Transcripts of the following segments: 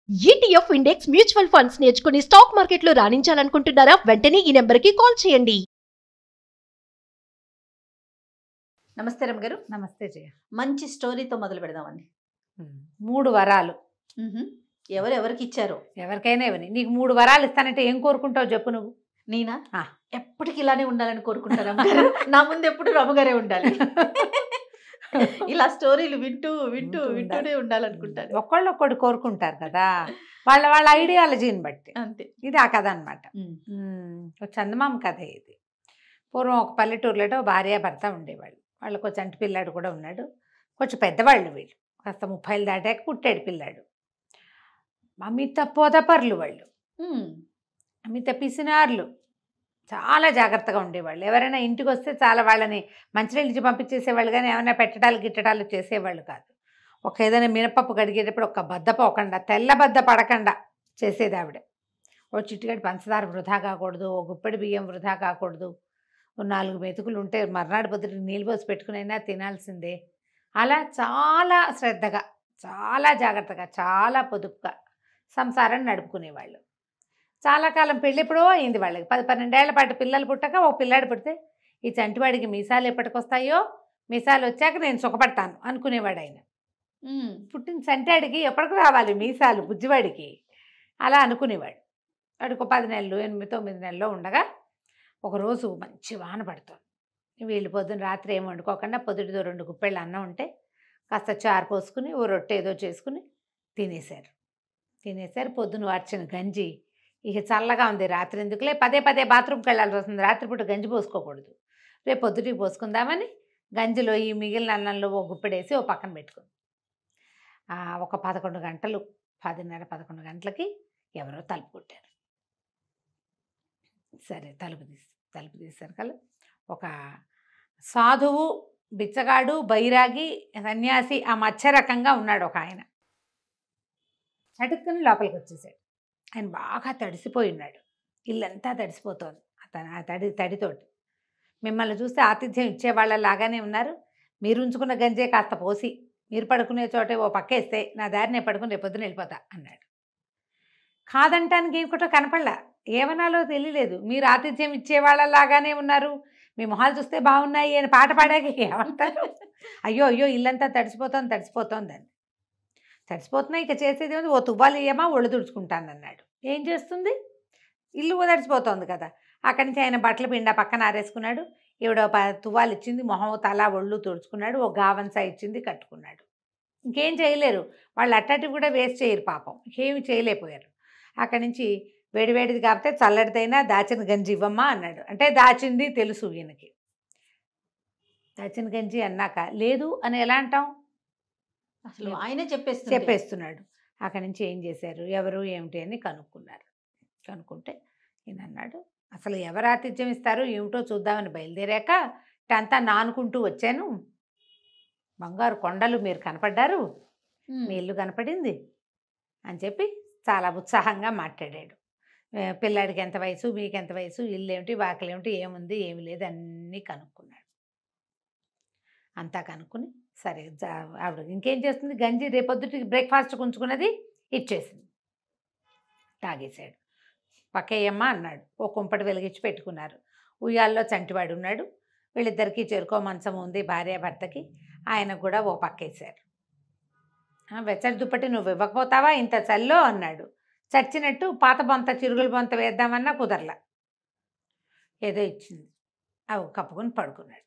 ETF index mutual funds నేర్చుకుని stock మార్కెట్లో రాణించాలనుకుంటున్నారా? వెంటనే ఈ నెంబర్కి కాల్ చేయండి. నమస్తే రమ్య గారు. నమస్తే జయ. మంచి స్టోరీతో మొదలు పెడదామండి. 3 వరాలు ఎవరెవరికి ఇచ్చారో ఎవరికైనా ఇవ్వని. నీకు 3 వరాలు ఇస్తానంటే ఏం కోరుకుంటావు చెప్పు నువ్వు? నేనా ఎప్పటికి ఇలానే ఉండాలని కోరుకుంటాను రమ్మగారు. నా ముందు ఎప్పుడు రమ్మగారే ఉండాలి. ఇలా స్టోరీలు వింటూ వింటూ వింటూనే ఉండాలనుకుంటాను. ఒక్కళ్ళు కోరుకుంటారు కదా, వాళ్ళ వాళ్ళ ఐడియాలజీని బట్టి. అంతే. ఇది ఆ కథ అనమాట. చందమామ కథ ఇది. పూర్వం ఒక పల్లెటూరులో భార్య భర్త ఉండేవాళ్ళు. వాళ్ళకు ఒక చంటి పిల్లాడు కూడా ఉన్నాడు. కొంచెం పెద్దవాళ్ళు వీళ్ళు, కాస్త 30 దాటాక పుట్టాడు పిల్లాడు. అమిత పోతపర్లు వాళ్ళు, అమిత పిసినార్లు, చాలా జాగ్రత్తగా ఉండేవాళ్ళు. ఎవరైనా ఇంటికి వస్తే చాలా వాళ్ళని మంచినీళ్ళు ఇచ్చి పంపించేసేవాళ్ళు, కానీ ఏమైనా పెట్టడాలు గిట్టడాలు చేసేవాళ్ళు కాదు. ఒక ఏదైనా మినపప్పు కడిగేటప్పుడు ఒక బద్ద పోకుండా, తెల్ల బద్ద పడకుండా చేసేది ఆవిడ. ఓ చిటికడి పంచదార వృధా కాకూడదు, ఓ గుప్పెడి బియ్యం వృధా కాకూడదు, ఓ 4 మెతుకులు ఉంటే మర్నాడు పొద్దుట నీళ్ళు పోసి పెట్టుకునైనా తినాల్సిందే. అలా చాలా శ్రద్ధగా, చాలా జాగ్రత్తగా, చాలా పొదుపుగా సంసారం నడుపుకునేవాళ్ళు. చాలా కాలం పెళ్ళి ఎప్పుడో అయింది వాళ్ళకి. 10-12 ఏళ్ల పాటు పిల్లలు పుట్టక ఒక పిల్లాడు పుడితే, ఈ చంటివాడికి మీసాలు ఎప్పటికొస్తాయో, మీసాలు వచ్చాక నేను సుఖపడతాను అనుకునేవాడు ఆయన. పుట్టిన చంటాడికి ఎప్పటికి రావాలి మీసాలు బుజ్జివాడికి, అలా అనుకునేవాడు. వాడికి 10 నెలలు 8-9 నెలల్లో ఉండగా ఒకరోజు మంచి వాన పడుతుంది. వీళ్ళు పొద్దున్న రాత్రి ఏం వండుకోకుండా పొద్దుటిదో 2 గుప్పెళ్ళు అన్నం ఉంటే కాస్త చారు పోసుకుని ఓ రొట్టె ఏదో చేసుకుని తినేశారు. పొద్దున్న వార్చిన గంజి ఇక చల్లగా ఉంది, రాత్రి ఎందుకులే పదే బాత్రూమ్కి వెళ్ళాల్సి వస్తుంది, రాత్రిపూట గంజి పోసుకోకూడదు, రేపు పొద్దుటికి పోసుకుందామని గంజిలో ఈ మిగిలిన అన్నంలో ఓ గుప్పెడేసి ఓ పక్కన పెట్టుకుంది. ఒక 11 గంటలు, 10:30-11 గంటలకి ఎవరో తలుపు కొట్టారు. సరే తలుపు తీశారు కదా, ఒక సాధువు, బిచ్చగాడు, బైరాగి, సన్యాసి ఆ మధ్య రకంగా ఉన్నాడు ఒక ఆయన. చటుక్కుని లోపలికి వచ్చేసాడు. ఆయన బాగా తడిసిపోయి ఉన్నాడు, ఇల్లంతా తడిసిపోతోంది అతను ఆ తడితోటి. మిమ్మల్ని చూస్తే ఆతిథ్యం ఇచ్చేవాళ్ళలాగానే ఉన్నారు, మీరు ఉంచుకున్న గంజే కాస్త పోసి మీరు పడుకునే చోటే ఓ పక్కేస్తే నా దారినే పడుకుని రేపు పొద్దున వెళ్ళిపోతా అన్నాడు. కాదంటానికి ఏమిటో కనపడలా, ఏమనాలో తెలియలేదు. మీరు ఆతిథ్యం ఇచ్చేవాళ్ళలాగానే ఉన్నారు, మీ మొహాలు చూస్తే బాగున్నాయి అని పాట పాడాక ఏమంటారు? అయ్యో ఇల్లంతా తడిసిపోతోందని. తడిసిపోతున్నాయి, ఇక చేసేది ఏముంది, ఓ తువ్వాలు ఇయ్యమా ఒళ్ళు తుడుచుకుంటాను అన్నాడు. ఏం చేస్తుంది, ఇల్లు తడిసిపోతోంది కదా. అక్కడి నుంచి ఆయన బట్టలు పిండా పక్కన ఆరేసుకున్నాడు. ఈవిడ తువ్వాలు ఇచ్చింది, మొహం తల ఒళ్ళు తుడుచుకున్నాడు, ఓ గావంసా ఇచ్చింది కట్టుకున్నాడు. ఇంకేం చేయలేరు వాళ్ళు, అట్టటివి కూడా వేస్ట్ చేయరు పాపం, ఇంకేమి చేయలేకపోయారు. అక్కడి నుంచి వేడివేడిది కాకపోతే చల్లడిదైనా దాచిన గంజి ఇవ్వమ్మా అన్నాడు. అంటే దాచింది తెలుసు ఈయనకి. దాచిన గంజి అన్నాక లేదు అని ఎలా అంటాం, అసలు ఆయనే చెప్పేస్తున్నాడు. అక్కడి నుంచి ఏం చేశారు, ఎవరు ఏమిటి అని కనుక్కుంటే ఈయన అన్నాడు, అసలు ఎవరు ఆతిథ్యం ఇస్తారు ఏమిటో చూద్దామని బయలుదేరాక అంతా నానుకుంటూ వచ్చాను, బంగారు కొండలు మీరు కనపడ్డారు, మీ ఇల్లు కనపడింది అని చెప్పి చాలా ఉత్సాహంగా మాట్లాడాడు. పిల్లాడికి ఎంత వయసు, మీకెంత వయసు, ఇల్లు ఏమిటి, వాకిలు ఏమిటి, ఏముంది ఏమి లేదు అన్నీ కనుక్కున్నాడు. అంతా కనుక్కుని సరే ఆవిడ ఇంకేం చేస్తుంది, గంజి రేపొద్దుటికి బ్రేక్ఫాస్ట్ ఉంచుకున్నది ఇచ్చేసింది, తాగేశాడు. పక్కేయమ్మా అన్నాడు. ఓ కుంపటి వెలిగించి పెట్టుకున్నారు. ఉయ్యాల్లో చంటివాడు ఉన్నాడు. వీళ్ళిద్దరికీ చెరుకో మంచం ఉంది భార్యాభర్తకి. ఆయన కూడా ఓ పక్కేశారు. వెచ్చటి దుప్పటి నువ్వు ఇవ్వకపోతావా ఇంత చల్లో అన్నాడు. చచ్చినట్టు పాత బొంత చిరుగుల బొంత వేద్దామన్నా కుదరలా, ఏదో ఇచ్చింది, అవి కప్పుకొని పడుకున్నాడు.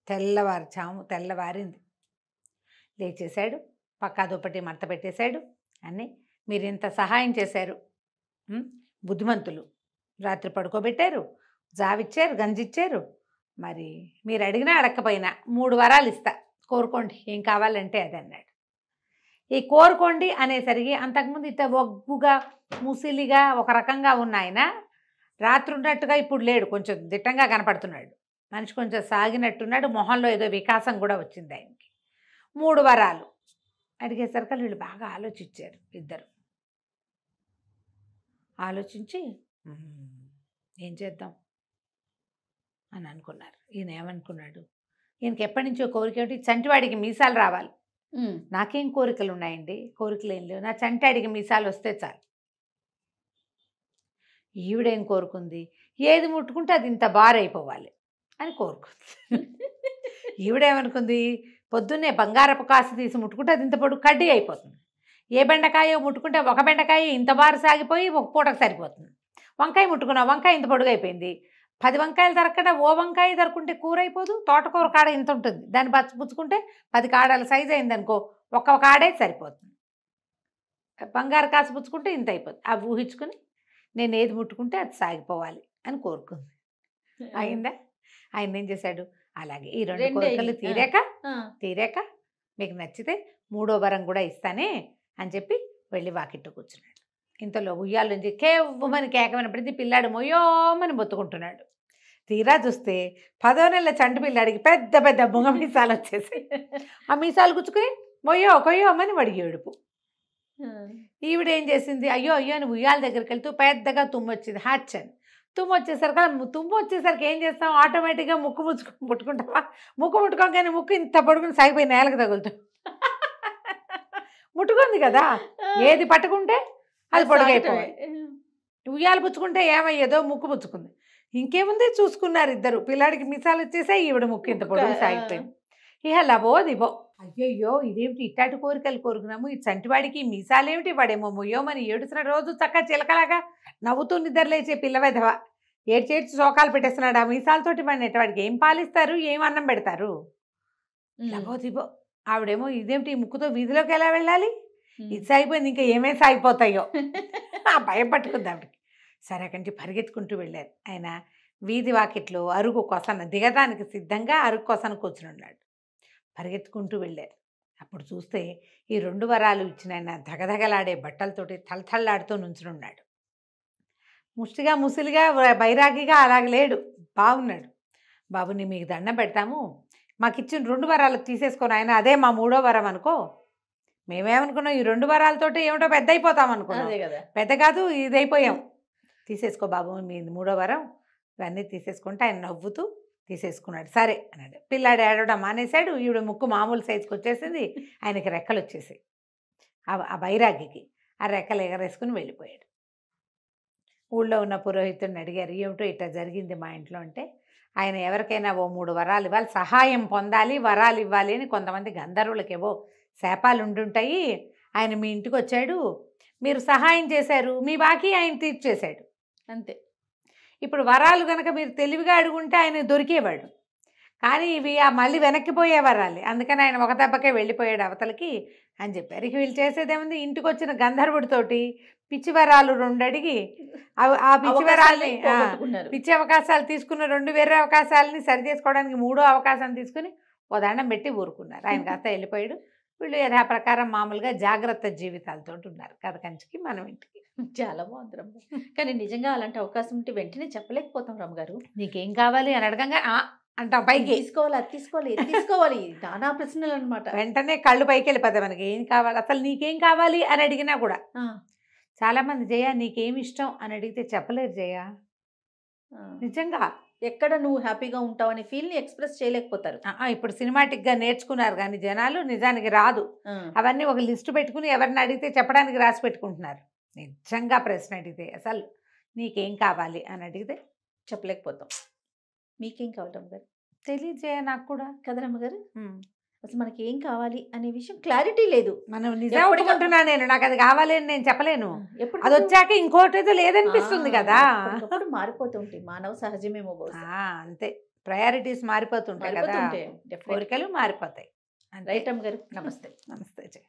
తెల్లవారింది. లేచేశాడు, పక్కా దుప్పటి మడత పెట్టేశాడు. అన్నీ మీరు ఇంత సహాయం చేశారు, బుద్ధిమంతులు, రాత్రి పడుకోబెట్టారు, జావిచ్చారు, గంజిచ్చారు, మరి మీరు అడిగినా అడగకపోయినా 3 వరాలు ఇస్తా, కోరుకోండి ఏం కావాలంటే అది అన్నాడు. ఈ కోరుకోండి అనేసరికి అంతకుముందు ఇట్లా ఒగ్గుగా ముసిలిగా ఒక రకంగా ఉన్న ఆయన రాత్రి ఉన్నట్టుగా ఇప్పుడు లేడు, కొంచెం దిట్టంగా కనపడుతున్నాడు. మనిషి కొంచెం సాగినట్టున్నాడు, మొహంలో ఏదో వికాసం కూడా వచ్చింది ఆయనకి. 3 వరాలు అడిగేసరికి వీళ్ళు బాగా ఆలోచించారు. ఇద్దరు ఆలోచించి ఏం చేద్దాం అని అనుకున్నారు. ఈయన ఏమనుకున్నాడు, ఈయనకి ఎప్పటి నుంచో కోరిక ఏమిటి, చంటివాడికి మీసాలు రావాలి, నాకేం కోరికలు ఉన్నాయండి, కోరికలు ఏం లేవు. నా చంటి అడిగి మీసాలు వస్తే చాలు. ఈవిడేం కోరుకుంది, ఏది ముట్టుకుంటే అది ఇంత బారైపోవాలి అని కోరుకుంది. ఈవిడేమనుకుంది, పొద్దున్నే బంగారపు కాసు తీసి ముట్టుకుంటే అది ఇంత పొడుగు కడ్డీ అయిపోతుంది. ఏ బెండకాయో ముట్టుకుంటే ఒక బెండకాయ ఇంత బారు సాగిపోయి ఒక పూటకు సరిపోతుంది. వంకాయ ముట్టుకున్నా, వంకాయ ఇంత పొడుగు అయిపోయింది. 10 వంకాయలు తరగకుండా ఓ వంకాయ తరుక్కుంటే కూర అయిపోదు. తోటకూర కాడ ఇంత ఉంటుంది, దాన్ని పుచ్చుకుంటే 10 కాడల సైజు అయిందనుకో, ఒక్క కాడే సరిపోతుంది. బంగారు కాసు పుచ్చుకుంటే ఇంత అయిపోతుంది. అవి ఊహించుకుని నేను ఏది ముట్టుకుంటే అది సాగిపోవాలి అని కోరుకుంది. అయిందా? ఆయన ఏం చేశాడు, అలాగే ఈ 2 కోరికలు తీరాక మీకు నచ్చితే 3వ వరం కూడా ఇస్తానే అని చెప్పి వెళ్ళి వాకిట్టు కూర్చున్నాడు. ఇంతలో ఉయ్యాల నుంచి కేవ్వమని కేకమైనప్పటికీ పిల్లాడు మొయ్యోమని మొత్తుకుంటున్నాడు. తీరా చూస్తే 10వ నెలల చంటి పిల్లాడికి పెద్ద పెద్ద బొంగ మీసాలు వచ్చేసి ఆ మీసాలు గుచ్చుకుని కొయ్యోమని వడిగి ఏడుపు. ఈవిడేం చేసింది, అయ్యో అని ఉయ్యాల దగ్గరికి వెళ్తూ పెద్దగా తుమ్ము వచ్చింది. హ్యాచ్ తుమ్ము వచ్చేసరికి ఏం చేస్తాం, ఆటోమేటిక్గా ముక్కు ముట్టుకుంటావా? ముక్కు ముట్టుకోగానే ముక్కు ఇంత పడుకుని సాగిపోయి నేలకు తగులుతాం. ముట్టుకుంది కదా, ఏది పట్టుకుంటే అది పొడుగైపోయి. ఉయ్యాలు పుచ్చుకుంటే ఏమయ్యేదో ముక్కు పుచ్చుకుంది. ఇంకేముంది, చూసుకున్నారు ఇద్దరు. పిల్లాడికి మీసాలు వచ్చేసాయి, ఈవిడ ముక్కు ఇంత పొడుగు సాగిపోయింది. ఇహ లబో దిబో, అయ్యయ్యో ఇదేమిటి ఇట్టాటి కోరికలు కోరుకున్నాము, ఈ చంటివాడికి మీసాలేమిటి, వాడేమో మొయ్యోమని ఏడుస్తున్న రోజు చక్క చిలకలాగా నవ్వుతూ నిద్రలేచే పిల్లవెధవ ఏడ్చేడ్చి శోకాలు పెట్టేస్తున్నాడు. ఆ మీసాలతోటి వాడిని వాడికి ఏం పాలిస్తారు, ఏం అన్నం పెడతారు? లబో దిబో. ఆవిడేమో ఇదేమిటి ఈ ముక్కుతో వీధిలోకి ఎలా వెళ్ళాలి, ఇది సాగిపోయింది, ఇంకా ఏమేమి సాగిపోతాయో ఆ భయం పట్టుకుంది ఆవిడకి. సరే అక్కడి నుంచి పరిగెత్తుకుంటూ వెళ్ళారు. ఆయన వీధి వాకిట్లో అరుగు కొసన దిగడానికి సిద్ధంగా అరుగు కొసన కూర్చుని ఉన్నాడు. పరిగెత్తుకుంటూ వెళ్ళారు. అప్పుడు చూస్తే ఈ 2 వరాలు ఇచ్చిన ఆయన ధగధగలాడే బట్టలతోటి తలతల్లాడుతూ నుంచునున్నాడు. ముష్టిగా ముసిలిగా బైరాగిగా అలాగ లేడు, బాగున్నాడు. బాబుని మీకు దండం పెడతాము, మాకు ఇచ్చిన 2 వరాలు తీసేసుకొని ఆయన అదే మా 3వ వరం అనుకో. మేమేమనుకున్నాం, ఈ 2 వరాలతోటి ఏమిటో పెద్ద అయిపోతాం అనుకున్నాం. పెద్ద కాదు, ఇదైపోయాం. తీసేసుకో బాబు మీ 3వ వరం, ఇవన్నీ తీసేసుకుంటే ఆయన నవ్వుతూ తీసేసుకున్నాడు. సరే అన్నాడు. పిల్లాడు ఏడవడం మానేశాడు. ఈవిడ ముక్కు మామూలు సైజుకి వచ్చేసింది. ఆయనకి రెక్కలు వచ్చేసాయి. ఆ బైరాగికి ఆ రెక్కలు ఎగరేసుకుని వెళ్ళిపోయాడు. ఊళ్ళో ఉన్న పురోహితుడిని అడిగారు, ఏమిటో ఇట్లా జరిగింది మా ఇంట్లో అంటే, ఆయన ఎవరికైనా ఓ 3 వరాలు ఇవ్వాలి, సహాయం పొందాలి, వరాలు ఇవ్వాలి అని కొంతమంది గంధర్వులకేవో శాపాలు ఉండుంటాయి. ఆయన మీ ఇంటికి వచ్చాడు, మీరు సహాయం చేశారు, మీ బాకీ ఆయన తీర్చేశాడు అంతే. ఇప్పుడు వరాలు కనుక మీరు తెలివిగా అడుగుంటే ఆయన దొరికేవాడు. కానీ ఇవి మళ్ళీ వెనక్కిపోయే వరాలి, అందుకని ఆయన ఒక దెబ్బకే వెళ్ళిపోయాడు అవతలకి అని చెప్పారు. ఇక వీళ్ళు చేసేదేముంది, ఇంటికి వచ్చిన గంధర్వుడితోటి పిచ్చి వరాలు 2 అడిగి ఆ పిచ్చి వరాల్ని పిచ్చి అవకాశాలు తీసుకున్న 2 వేరే అవకాశాలని సరి చేసుకోవడానికి 3వ అవకాశం తీసుకుని ఓ దండం పెట్టి ఊరుకున్నారు. ఆయన కాస్త వెళ్ళిపోయాడు. వీళ్ళు యథాప్రకారం మామూలుగా జాగ్రత్త జీవితాలతో ఉన్నారు. కథ కంచికి మనం ఇంటికి. చాలా బాగుంది రమ్మ. కానీ నిజంగా అలాంటి అవకాశం ఉంటే వెంటనే చెప్పలేకపోతాం రమ్మగారు. నీకేం కావాలి అని అడగంగా అంటాం పైకి, తీసుకోవాలి, అది తీసుకోవాలి, ఇది తీసుకోవాలి, నానా ప్రశ్నలు అనమాట. వెంటనే కళ్ళు పైకి వెళ్ళిపోతాయి. మనకి ఏం కావాలి, అసలు నీకేం కావాలి అని అడిగినా కూడా చాలామంది జయ నీకేమి ఇష్టం అని అడిగితే చెప్పలేరు జయ. నిజంగా ఎక్కడ నువ్వు హ్యాపీగా ఉంటావు అనే ఫీల్ని ఎక్స్ప్రెస్ చేయలేకపోతారు. ఇప్పుడు సినిమాటిక్గా నేర్చుకున్నారు కానీ జనాలు నిజానికి రాదు. అవన్నీ ఒక లిస్టు పెట్టుకుని ఎవరిని అడిగితే చెప్పడానికి రాసి పెట్టుకుంటున్నారు. నిజంగా ప్రశ్న అడిగితే అసలు నీకేం కావాలి అని అడిగితే చెప్పలేకపోతాం. మీకేం కావాలి రమ్మగారు? తెలియదు జయ నాకు కూడా కదా రమ్మగారు. అసలు మనకి ఏం కావాలి అనే విషయం క్లారిటీ లేదు. మనం నిజం ఒప్పుకుంటున్నా, నేను నాకు అది కావాలి అని నేను చెప్పలేను. అది వచ్చాక ఇంకోటి ఏదో లేదనిపిస్తుంది కదా. మారిపోతూ ఉంటాయి, మానవ సహజమేమో. అంతే, ప్రయారిటీస్ మారిపోతుంటాయి కదా, కోరికలు మారిపోతాయి. రైట్ రమ్మగారు. నమస్తే. నమస్తే జయ.